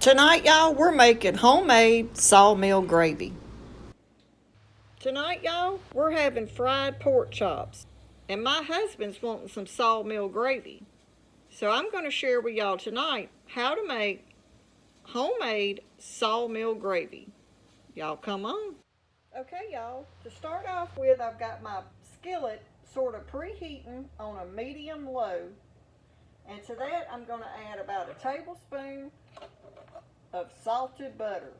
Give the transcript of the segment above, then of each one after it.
Tonight, y'all, we're making homemade sawmill gravy. Tonight, y'all, we're having fried pork chops. And my husband's wanting some sawmill gravy. So I'm going to share with y'all tonight how to make homemade sawmill gravy. Y'all come on. Okay, y'all, to start off with, I've got my skillet sort of preheating on a medium low. And to that, I'm going to add about a tablespoon of salted butter.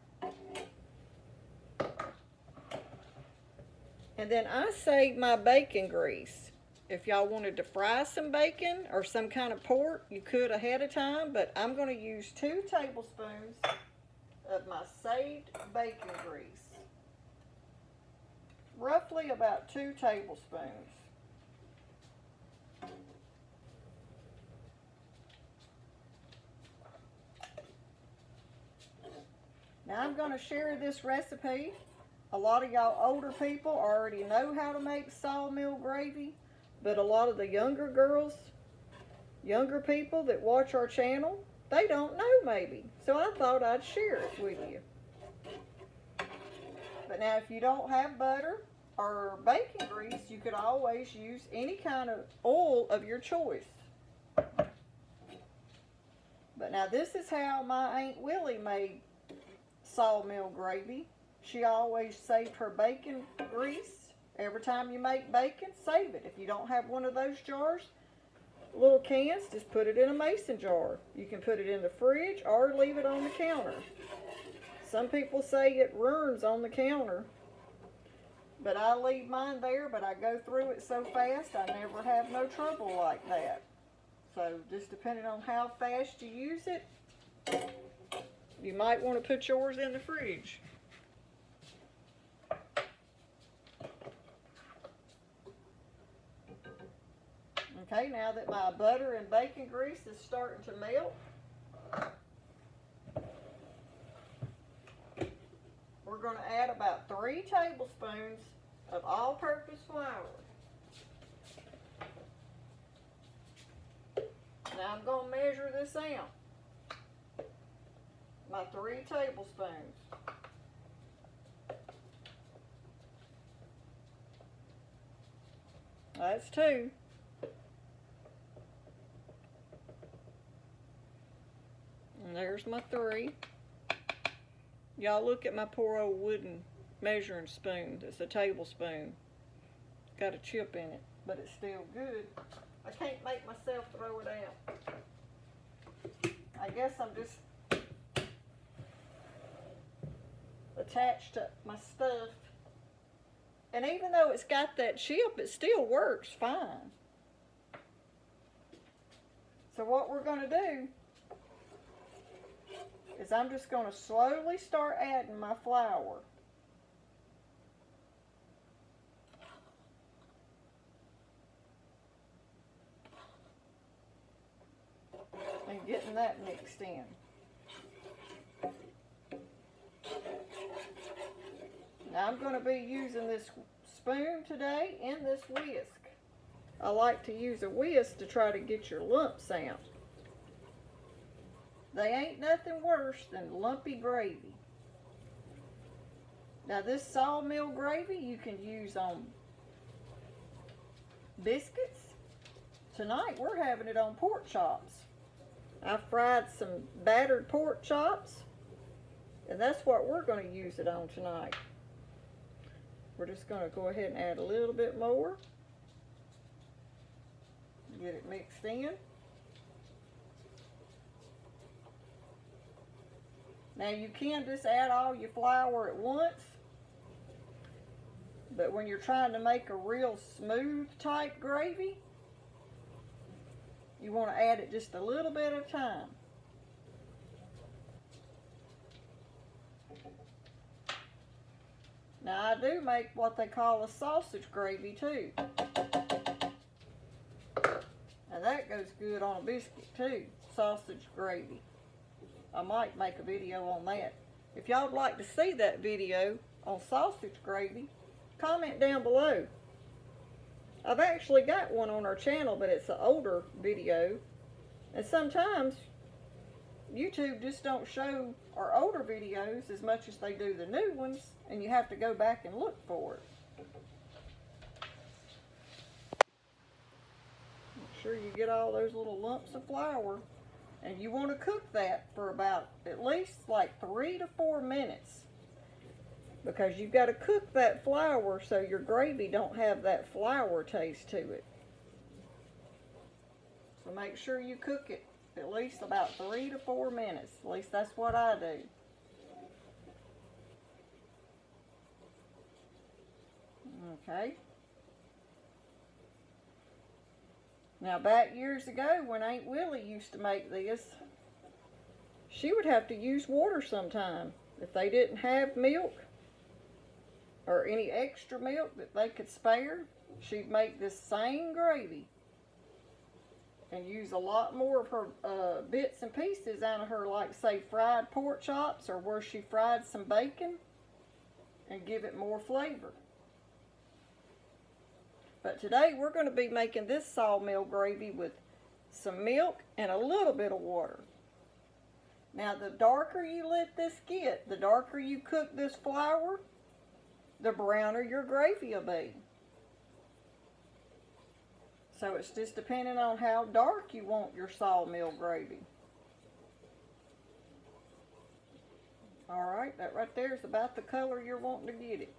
And then I saved my bacon grease. If y'all wanted to fry some bacon or some kind of pork, you could ahead of time, but I'm going to use 2 tablespoons of my saved bacon grease. Roughly about 2 tablespoons. Now I'm going to share this recipe. A lot of y'all older people already know how to make sawmill gravy, but a lot of the younger girls, younger people that watch our channel, they don't know maybe. So I thought I'd share it with you. But now if you don't have butter or bacon grease, you could always use any kind of oil of your choice. But now this is how my Aunt Willie made sawmill gravy. She always saved her bacon grease. Every time you make bacon, save it. If you don't have one of those jars, little cans, just put it in a mason jar. You can put it in the fridge or leave it on the counter. Some people say it runs on the counter, but I leave mine there, but I go through it so fast I never have no trouble like that. So just depending on how fast you use it, you might want to put yours in the fridge. Okay, now that my butter and bacon grease is starting to melt, we're going to add about 3 tablespoons of all-purpose flour. Now I'm going to measure this out. My 3 tablespoons. That's 2. And there's my 3. Y'all look at my poor old wooden measuring spoon. It's a tablespoon. Got a chip in it, but it's still good. I can't make myself throw it out. I guess I'm just attached to my stuff. And even though it's got that chip, it still works fine. So what we're going to do is I'm just going to slowly start adding my flour. And getting that mixed in. Now I'm going to be using this spoon today and this whisk. I like to use a whisk to try to get your lumps out. They ain't nothing worse than lumpy gravy. Now this sawmill gravy you can use on biscuits. Tonight we're having it on pork chops. I fried some battered pork chops, and that's what we're going to use it on tonight. We're just going to go ahead and add a little bit more. Get it mixed in. Now you can just add all your flour at once, but when you're trying to make a real smooth type gravy, you want to add it just a little bit at a time. Now I do make what they call a sausage gravy too. And that goes good on a biscuit too, sausage gravy. I might make a video on that. If y'all would like to see that video on sausage gravy, comment down below. I've actually got one on our channel, but it's an older video. And sometimes YouTube just don't show our older videos as much as they do the new ones, and you have to go back and look for it. Make sure you get all those little lumps of flour, and you want to cook that for about at least like 3 to 4 minutes, because you've got to cook that flour so your gravy don't have that flour taste to it. So make sure you cook it at least about 3 to 4 minutes. At least that's what I do. Okay. Now back years ago when Aunt Willie used to make this, she would have to use water sometime. If they didn't have milk or any extra milk that they could spare, she'd make this same gravy and use a lot more of her bits and pieces out of her, like say fried pork chops or where she fried some bacon, and give it more flavor. But today we're going to be making this Sawmill gravy with some milk and a little bit of water. Now the darker you let this get, the darker you cook this flour, the browner your gravy will be. So it's just depending on how dark you want your Sawmill gravy. Alright, that right there is about the color you're wanting to get it.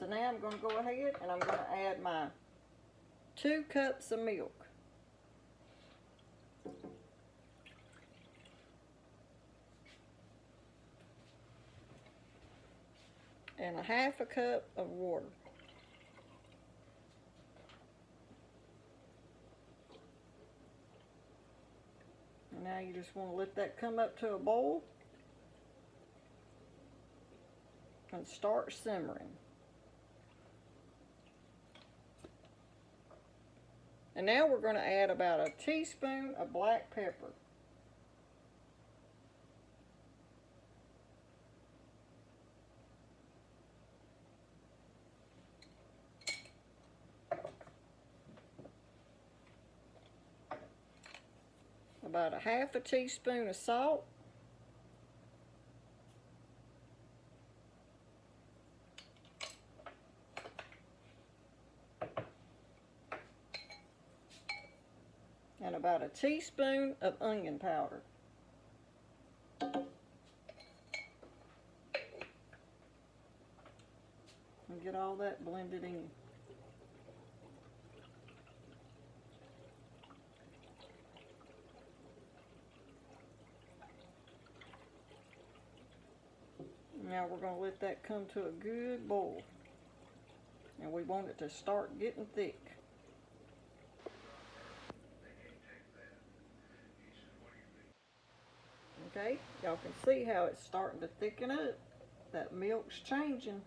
So now I'm going to go ahead and I'm going to add my 2 cups of milk. And a 1/2 cup of water. And now you just want to let that come up to a boil and start simmering. And now we're going to add about a teaspoon of black pepper. About a 1/2 teaspoon of salt. And about a teaspoon of onion powder. And get all that blended in. Now we're going to let that come to a good boil. And we want it to start getting thick. Okay, y'all can see how it's starting to thicken up. That milk's changing.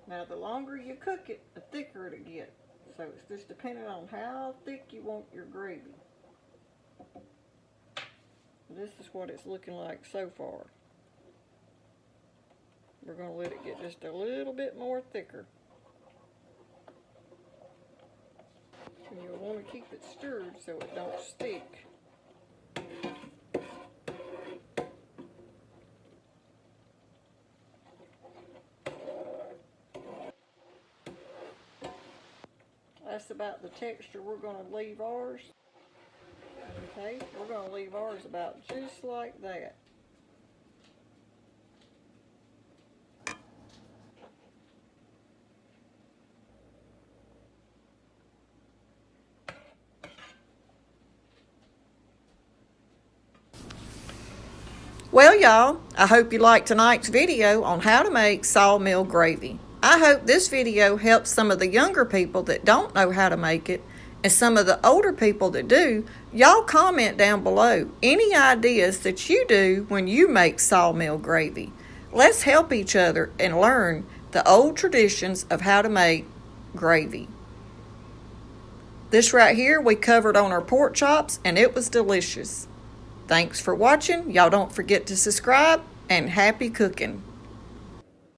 Now the longer you cook it, the thicker it'll get. So it's just depending on how thick you want your gravy. This is what it's looking like so far. We're going to let it get just a little bit more thicker. And you'll want to keep it stirred so it don't stick. That's about the texture we're going to leave ours. Okay, we're going to leave ours about just like that. Well, y'all, I hope you liked tonight's video on how to make Sawmill gravy. I hope this video helps some of the younger people that don't know how to make it And some of the older people that do, y'all comment down below any ideas that you do when you make sawmill gravy. Let's help each other and learn the old traditions of how to make gravy. This right here we covered on our pork chops, and it was delicious. Thanks for watching. Y'all don't forget to subscribe, and happy cooking.